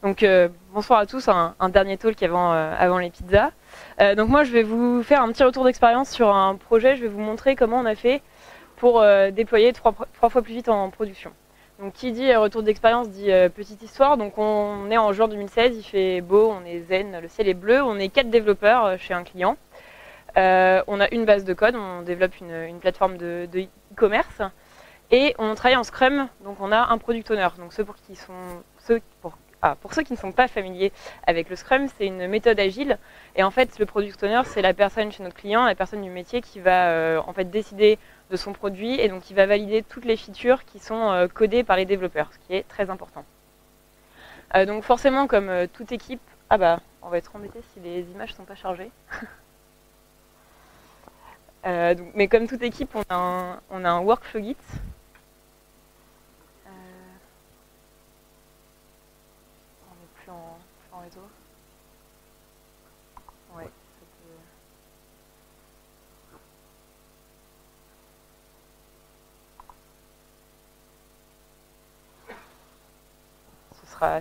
Donc bonsoir à tous, un dernier talk avant les pizzas. Donc moi je vais vous faire un petit retour d'expérience sur un projet, je vais vous montrer comment on a fait pour déployer trois fois plus vite en production. Donc qui dit retour d'expérience dit petite histoire, donc on est en juin 2016, il fait beau, on est zen, le ciel est bleu, on est 4 développeurs chez un client. On a une base de code, on développe une plateforme de e-commerce et on travaille en Scrum, donc on a un Product Owner. Donc pour ceux qui ne sont pas familiers avec le Scrum, c'est une méthode agile et en fait le Product Owner c'est la personne chez notre client, la personne du métier qui va en fait décider de son produit et donc qui va valider toutes les features qui sont codées par les développeurs, ce qui est très important. Donc forcément comme toute équipe, on va être embêté si les images ne sont pas chargées. Mais comme toute équipe, on a un workflow Git. On n'est plus en réseau. Ouais,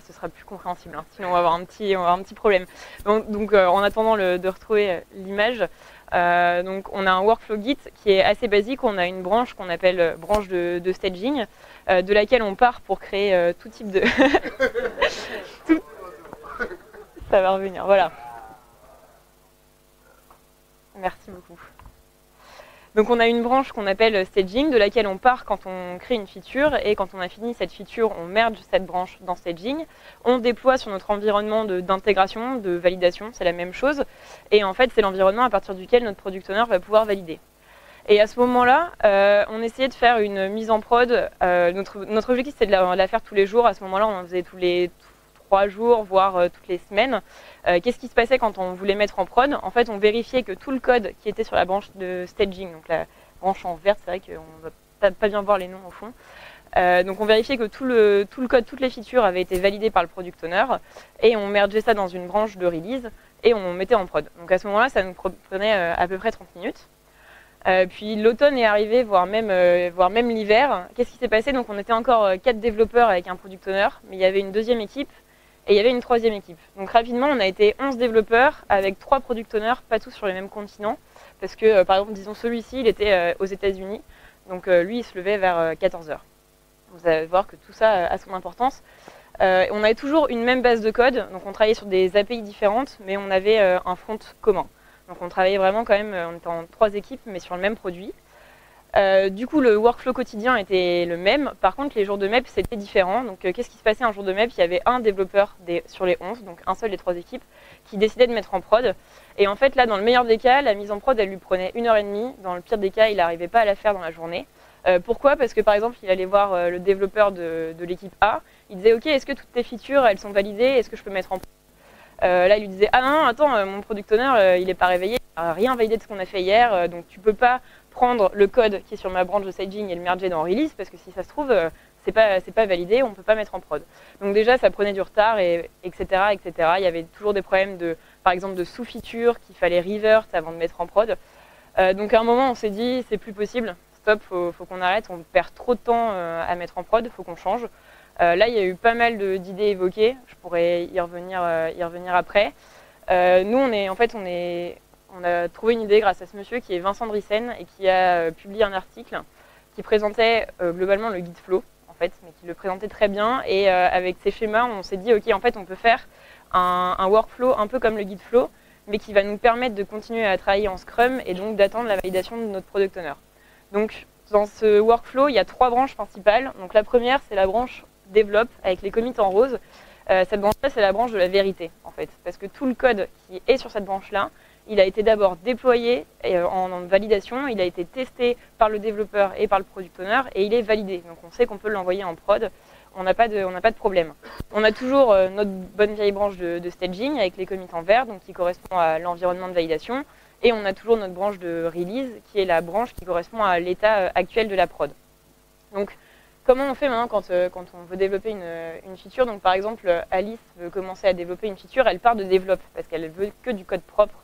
ce sera plus compréhensible, hein. Sinon on va avoir un petit problème. Donc en attendant de retrouver l'image, donc on a un workflow Git qui est assez basique. On a une branche qu'on appelle branche de staging, de laquelle on part pour créer tout type de... Ça va revenir, voilà. Merci beaucoup. Donc on a une branche qu'on appelle staging, de laquelle on part quand on crée une feature, et quand on a fini cette feature, on merge cette branche dans staging. On déploie sur notre environnement d'intégration, de validation, c'est la même chose. Et en fait, c'est l'environnement à partir duquel notre product owner va pouvoir valider. Et à ce moment-là, on essayait de faire une mise en prod. Notre objectif, c'est de la faire tous les jours. À ce moment-là, on en faisait tous les 3 jours, voire toutes les semaines. Qu'est-ce qui se passait quand on voulait mettre en prod? En fait, on vérifiait que tout le code qui était sur la branche de staging, donc la branche en vert, c'est vrai qu'on ne va pas bien voir les noms au fond. Donc on vérifiait que tout le code, toutes les features avaient été validées par le product owner, et on mergeait ça dans une branche de release, et on mettait en prod. Donc à ce moment-là, ça nous prenait à peu près 30 minutes. Puis l'automne est arrivé, voire même l'hiver. Qu'est-ce qui s'est passé? Donc on était encore 4 développeurs avec un product owner, mais il y avait une deuxième équipe, et il y avait une troisième équipe. Donc rapidement, on a été 11 développeurs avec 3 product owners, pas tous sur les mêmes continents. Parce que, par exemple, disons celui-ci, il était aux États-Unis. Donc lui, il se levait vers 14 h. Vous allez voir que tout ça a son importance. On avait toujours une même base de code. Donc on travaillait sur des API différentes, mais on avait un front commun. Donc on travaillait vraiment quand même, on était en 3 équipes, mais sur le même produit. Du coup, le workflow quotidien était le même. Par contre, les jours de MEP, c'était différent. Donc, qu'est-ce qui se passait un jour de MEP? Il y avait un développeur sur les 11, donc un seul des 3 équipes, qui décidait de mettre en prod. Et en fait, là, dans le meilleur des cas, la mise en prod, elle lui prenait 1h30. Dans le pire des cas, il n'arrivait pas à la faire dans la journée. Pourquoi? Parce que, par exemple, il allait voir le développeur de l'équipe A. Il disait, OK, est-ce que toutes tes features, elles sont validées? Est-ce que je peux mettre en prod? Là, il lui disait, ah non, attends, mon product owner, il n'est pas réveillé. Il n'a rien validé de ce qu'on a fait hier, donc tu peux pas prendre le code qui est sur ma branche de staging et le merger dans release, parce que si ça se trouve, c'est pas validé, on ne peut pas mettre en prod. Donc déjà, ça prenait du retard, etc., etc. Il y avait toujours des problèmes, par exemple, de sous-features qu'il fallait revert avant de mettre en prod. Donc à un moment, on s'est dit, c'est plus possible, stop, faut qu'on arrête, on perd trop de temps à mettre en prod, faut qu'on change. Là, il y a eu pas mal d'idées évoquées, je pourrais y revenir après. Nous, on a trouvé une idée grâce à ce monsieur qui est Vincent Drissen et qui a publié un article qui présentait globalement le guide flow, en fait, mais qui le présentait très bien. Et avec ces schémas, on s'est dit, OK, en fait, on peut faire un workflow un peu comme le guide flow, mais qui va nous permettre de continuer à travailler en Scrum et donc d'attendre la validation de notre product owner. Donc, dans ce workflow, il y a 3 branches principales. Donc, la première, c'est la branche développe avec les commits en rose. Cette branche-là, c'est la branche de la vérité, en fait, parce que tout le code qui est sur cette branche-là, il a été d'abord déployé en validation, il a été testé par le développeur et par le product owner, et il est validé. Donc on sait qu'on peut l'envoyer en prod, on n'a pas de problème. On a toujours notre bonne vieille branche de staging avec les commits en vert, donc qui correspond à l'environnement de validation, et on a toujours notre branche de release, qui est la branche qui correspond à l'état actuel de la prod. Donc, comment on fait maintenant quand on veut développer une feature? Donc par exemple, Alice veut commencer à développer une feature, elle part de développe, parce qu'elle veut que du code propre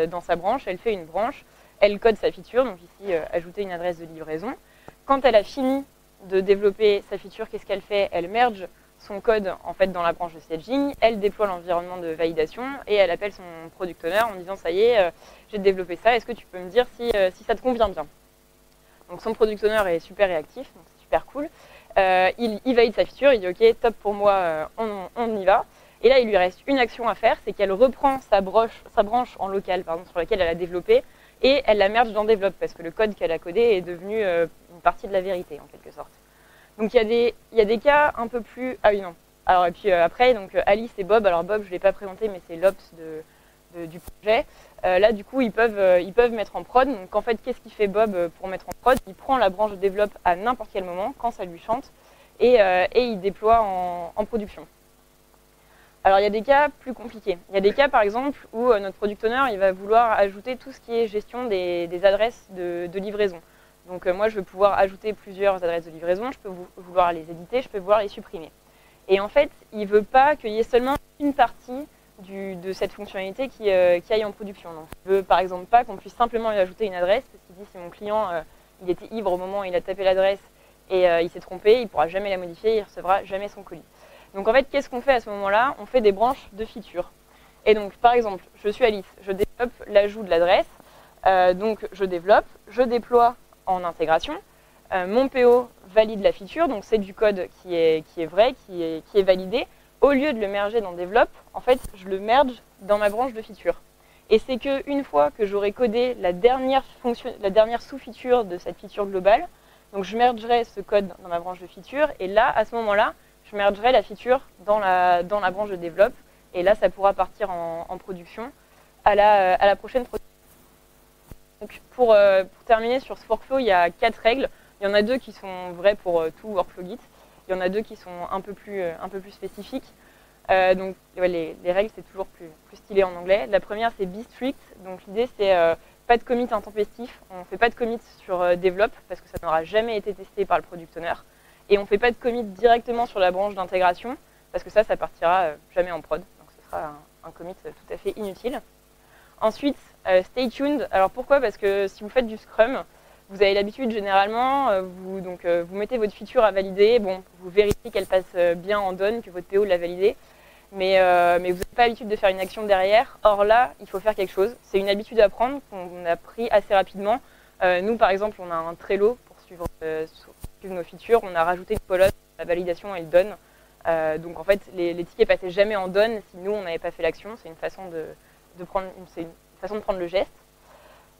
dans sa branche, elle fait une branche, elle code sa feature, donc ici ajouter une adresse de livraison. Quand elle a fini de développer sa feature, qu'est-ce qu'elle fait? Elle merge son code en fait dans la branche de staging, elle déploie l'environnement de validation et elle appelle son product owner en disant ça y est, j'ai développé ça, est-ce que tu peux me dire si ça te convient bien? Donc son product owner est super réactif, donc c'est super cool. Il valide sa feature, il dit ok, top pour moi, on y va. Et là, il lui reste une action à faire, c'est qu'elle reprend sa branche en local, sur laquelle elle a développé, et elle la merge dans Develop, parce que le code qu'elle a codé est devenu une partie de la vérité, en quelque sorte. Donc il y a des cas un peu plus... Ah oui, non. Alors, et puis après, donc, Alice et Bob, alors Bob, je ne l'ai pas présenté, mais c'est l'ops du projet. Là, du coup, ils peuvent mettre en prod. Donc en fait, qu'est-ce qu'il fait Bob pour mettre en prod? Il prend la branche de Develop à n'importe quel moment, quand ça lui chante, et il déploie en production. Alors il y a des cas plus compliqués. Il y a des cas par exemple où notre product owner il va vouloir ajouter tout ce qui est gestion des adresses de livraison. Donc moi je vais pouvoir ajouter plusieurs adresses de livraison, je peux vouloir les éditer, je peux vouloir les supprimer. Et en fait il ne veut pas qu'il y ait seulement une partie de cette fonctionnalité qui aille en production. Donc il ne veut par exemple pas qu'on puisse simplement lui ajouter une adresse, parce qu'il dit si mon client il était ivre au moment où il a tapé l'adresse et il s'est trompé, il ne pourra jamais la modifier, il ne recevra jamais son colis. Donc en fait, qu'est-ce qu'on fait à ce moment-là? On fait des branches de features. Et donc, par exemple, je suis Alice, je développe l'ajout de l'adresse, donc je développe, je déploie en intégration, mon PO valide la feature, donc c'est du code qui est vrai, qui est validé. Au lieu de le merger dans Develop, en fait, je le merge dans ma branche de feature. Et c'est qu'une fois que j'aurai codé la dernière sous-feature de cette feature globale, donc je mergerai ce code dans ma branche de feature, et là, à ce moment-là, je mergerai la feature dans la branche de Develop, et là, ça pourra partir en production à la prochaine production. Donc, pour terminer sur ce workflow, il y a 4 règles. Il y en a 2 qui sont vraies pour tout workflow Git. Il y en a 2 qui sont un peu plus spécifiques. Donc, ouais, les règles, c'est toujours plus stylé en anglais. La première, c'est be strict. Donc, l'idée, c'est pas de commit intempestif. On ne fait pas de commit sur Develop, parce que ça n'aura jamais été testé par le product owner. Et on ne fait pas de commit directement sur la branche d'intégration, parce que ça partira jamais en prod. Donc ce sera un commit tout à fait inutile. Ensuite, stay tuned. Alors pourquoi? Parce que si vous faites du Scrum, vous avez l'habitude généralement, vous mettez votre feature à valider, bon, vous vérifiez qu'elle passe bien en done, que votre PO l'a validée, mais vous n'avez pas l'habitude de faire une action derrière. Or là, il faut faire quelque chose. C'est une habitude à prendre qu'on a pris assez rapidement. Nous, par exemple, on a un Trello pour suivre nos features, on a rajouté une colonne, la validation et le done. Donc en fait, les tickets passaient jamais en done si nous on n'avait pas fait l'action. C'est une façon de prendre le geste.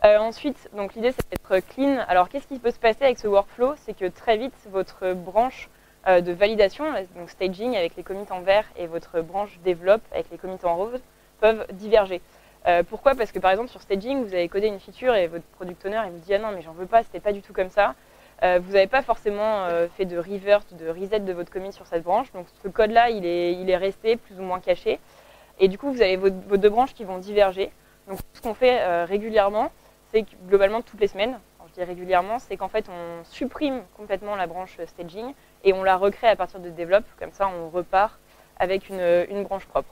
Ensuite, donc l'idée c'est d'être clean. Alors qu'est-ce qui peut se passer avec ce workflow? C'est que très vite votre branche de validation, donc staging avec les commits en vert et votre branche develop avec les commits en rose peuvent diverger. Pourquoi? Parce que par exemple sur staging, vous avez codé une feature et votre product owner il vous dit ah non mais j'en veux pas, c'était pas du tout comme ça. Vous n'avez pas forcément fait de revert, de reset de votre commit sur cette branche. Donc ce code-là, il est resté plus ou moins caché. Et du coup, vous avez vos 2 branches qui vont diverger. Donc ce qu'on fait régulièrement, c'est que globalement toutes les semaines, quand je dis régulièrement, c'est qu'en fait on supprime complètement la branche staging et on la recrée à partir de develop. Comme ça, on repart avec une branche propre.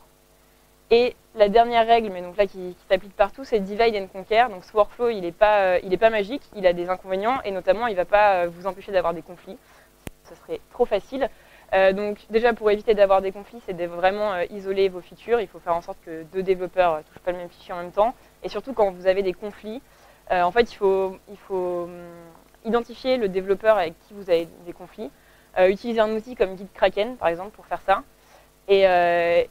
Et la dernière règle, mais donc là qui s'applique partout, c'est divide and conquer. Donc ce workflow, il n'est pas magique, il a des inconvénients et notamment il ne va pas vous empêcher d'avoir des conflits. Ce serait trop facile. Donc déjà pour éviter d'avoir des conflits, c'est de vraiment isoler vos features. Il faut faire en sorte que 2 développeurs ne touchent pas le même fichier en même temps. Et surtout quand vous avez des conflits, en fait il faut identifier le développeur avec qui vous avez des conflits. Utiliser un outil comme GitKraken par exemple pour faire ça. Et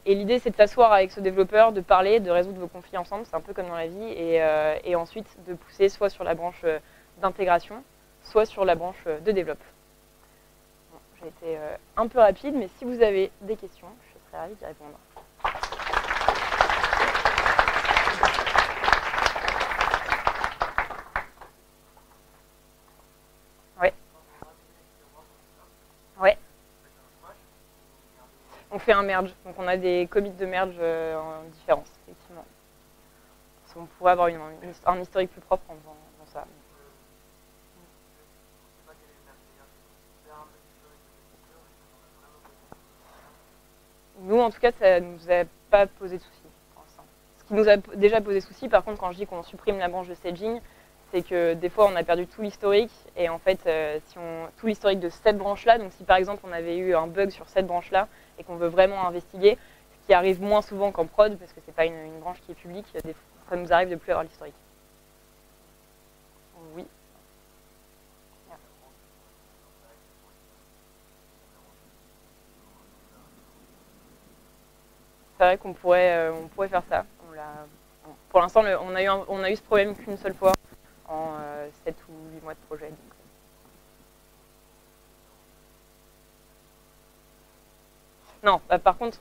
l'idée, c'est de s'asseoir avec ce développeur, de parler, de résoudre vos conflits ensemble, c'est un peu comme dans la vie, et ensuite de pousser soit sur la branche d'intégration, soit sur la branche de développe. Bon, j'ai été un peu rapide, mais si vous avez des questions, je serai ravie d'y répondre. Ouais. Ouais. On fait un merge, donc on a des commits de merge en différence, effectivement. On pourrait avoir un historique plus propre en faisant ça. Nous, en tout cas, ça ne nous a pas posé de soucis pour l'instant. Ce qui nous a déjà posé souci, par contre, quand je dis qu'on supprime la branche de staging, c'est que des fois, on a perdu tout l'historique. Et en fait, tout l'historique de cette branche-là, donc si par exemple, on avait eu un bug sur cette branche-là, et et qu'on veut vraiment investiguer, ce qui arrive moins souvent qu'en prod, parce que c'est pas une branche qui est publique, ça nous arrive de plus avoir l'historique. Oui. C'est vrai qu'on pourrait faire ça. Pour l'instant, on a eu ce problème qu'une seule fois en 7 ou 8 mois de projet. Donc. Non, par contre,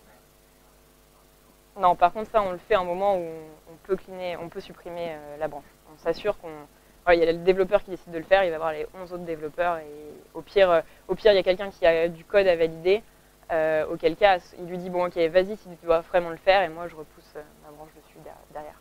ça, on le fait à un moment où on peut supprimer la branche. On s'assure qu'on... Voilà, il y a le développeur qui décide de le faire, il va voir les 11 autres développeurs, et au pire, il y a quelqu'un qui a du code à valider, auquel cas, il lui dit, bon, ok, vas-y si tu dois vraiment le faire, et moi, je repousse ma branche dessus derrière.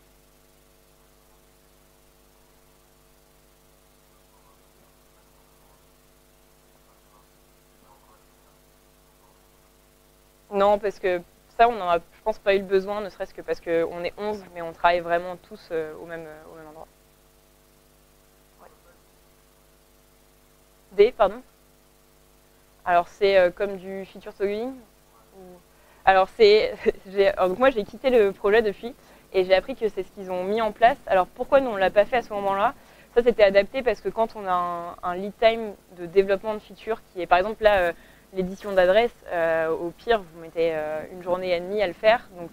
Non, parce que ça, on n'en a, je pense, pas eu le besoin, ne serait-ce que parce qu'on est 11, mais on travaille vraiment tous au même endroit. Ouais. Pardon. Alors, c'est comme du feature toggling. Alors, donc moi, j'ai quitté le projet depuis, et j'ai appris que c'est ce qu'ils ont mis en place. Alors, pourquoi nous, on ne l'a pas fait à ce moment-là? Ça, c'était adapté parce que quand on a un lead time de développement de feature qui est, par exemple, là, l'édition d'adresse, au pire, vous mettez une journée et demie à le faire. Donc,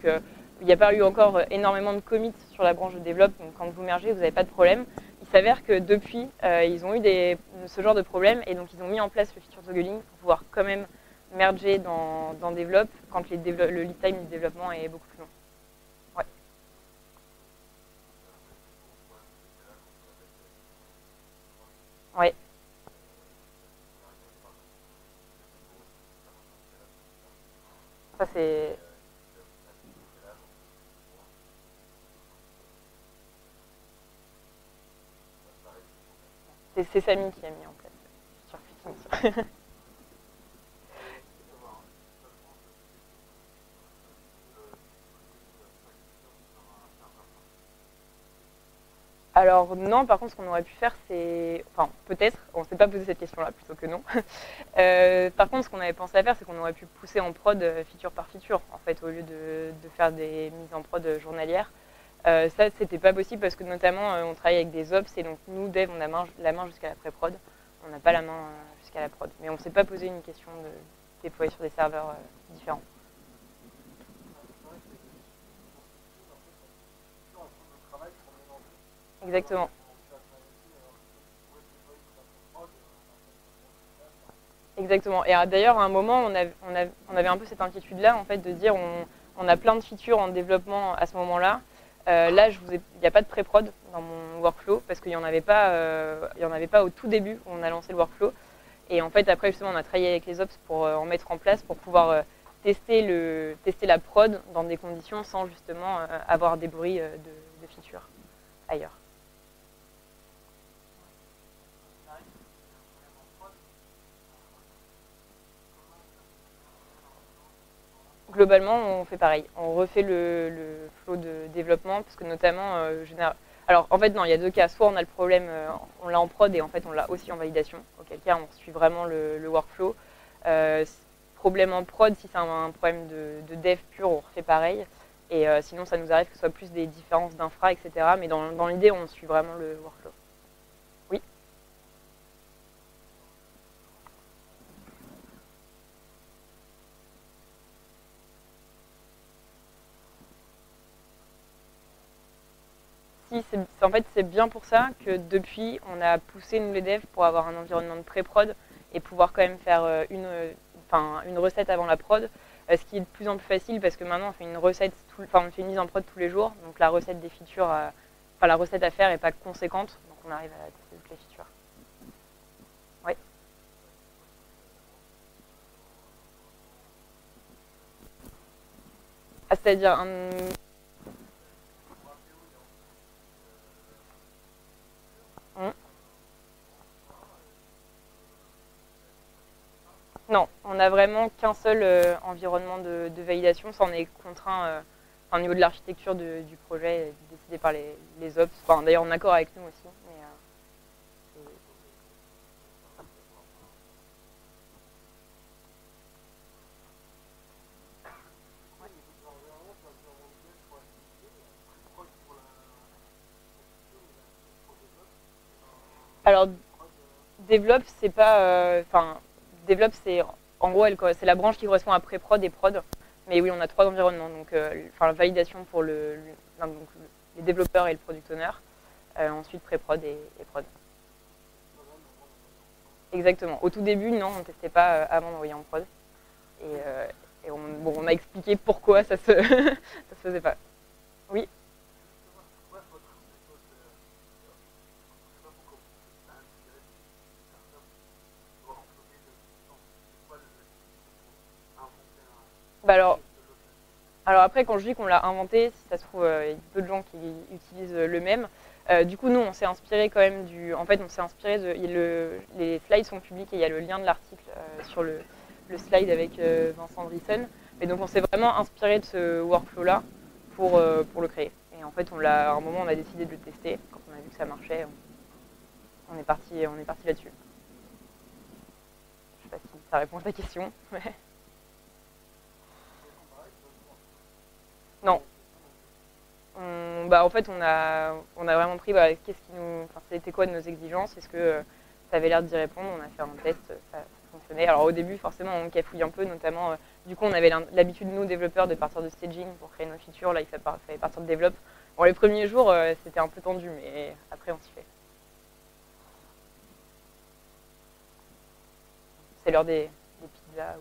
il n'y a pas eu encore énormément de commits sur la branche de développe. Donc, quand vous mergez, vous n'avez pas de problème. Il s'avère que depuis, ils ont eu ce genre de problème, et donc ils ont mis en place le feature toggling pour pouvoir quand même merger dans Develop quand le lead time du développement est beaucoup plus long. Ouais. Ouais. Ça, c'est Samy qui a mis en place sur Fitness. Alors non, par contre, ce qu'on aurait pu faire, c'est... Enfin, peut-être, on ne s'est pas posé cette question-là, plutôt que non. Par contre, ce qu'on avait pensé à faire, c'est qu'on aurait pu pousser en prod feature par feature, en fait, au lieu de faire des mises en prod journalières. Ça, c'était pas possible parce que notamment, on travaille avec des ops, et donc nous, dev, on a la main jusqu'à la pré-prod. On n'a pas la main jusqu'à la prod. Mais on ne s'est pas posé une question de déployer sur des serveurs différents. Exactement. Exactement. Et d'ailleurs, à un moment, on avait un peu cette inquiétude-là, en fait, de dire on a plein de features en développement à ce moment-là. Là, il n'y a pas de pré-prod dans mon workflow parce qu'il n'y en avait pas, il y en avait pas au tout début où on a lancé le workflow. Et en fait, après, justement, on a travaillé avec les ops pour en mettre en place, pour pouvoir tester la prod dans des conditions sans justement avoir des bruits de features ailleurs. Globalement, on fait pareil. On refait le flow de développement parce que notamment, alors en fait non, il y a deux cas. Soit on a le problème, on l'a en prod et en fait on l'a aussi en validation. Auquel cas on suit vraiment le workflow. Euh, Problème en prod, si c'est un problème de dev pur, on refait pareil. Et sinon ça nous arrive que ce soit plus des différences d'infra, etc. Mais dans l'idée, on suit vraiment le workflow. Oui. Si, en fait, c'est bien pour ça que depuis, on a poussé, nous les devs, pour avoir un environnement de pré-prod et pouvoir quand même faire une recette avant la prod, ce qui est de plus en plus facile parce que maintenant, on fait on fait une mise en prod tous les jours, donc la recette des features, la recette à faire n'est pas conséquente, donc on arrive à tester toutes les features. Ouais. Ah, c'est-à-dire non, on n'a vraiment qu'un seul environnement de validation. Ça, on est contraint au niveau de l'architecture du projet, décidé par les ops. Enfin, d'ailleurs, en accord avec nous aussi. Mais, Alors, développe, c'est pas. Enfin, développe, c'est. En gros, c'est la branche qui correspond à pré-prod et prod. Mais oui, on a trois environnements. Donc, la validation pour donc, les développeurs et le product owner. Ensuite, pré-prod et prod. Exactement. Au tout début, non, on ne testait pas avant d'envoyer en prod. Et on a expliqué pourquoi ça se, ça se faisait pas. Oui. Bah alors après, quand je dis qu'on l'a inventé, si ça se trouve, il y a peu de gens qui utilisent le même. Du coup, nous, on s'est inspiré quand même En fait, on s'est inspiré les slides sont publics et il y a le lien de l'article sur le slide avec Vincent Driessen. Et donc, on s'est vraiment inspiré de ce workflow-là pour le créer. Et en fait, à un moment, on a décidé de le tester. Quand on a vu que ça marchait, on est parti là-dessus. Je sais pas si ça répond à ta question. Non. En fait, on a vraiment pris c'était quoi de nos exigences. Est-ce que ça avait l'air d'y répondre? On a fait un test, ça fonctionnait. Alors au début, forcément, on cafouille un peu, notamment, du coup, on avait l'habitude, nous, développeurs, de partir de staging pour créer nos features. Là, il fallait partir de develop. Bon, les premiers jours, c'était un peu tendu, mais après, on s'y fait. C'est l'heure des pizzas.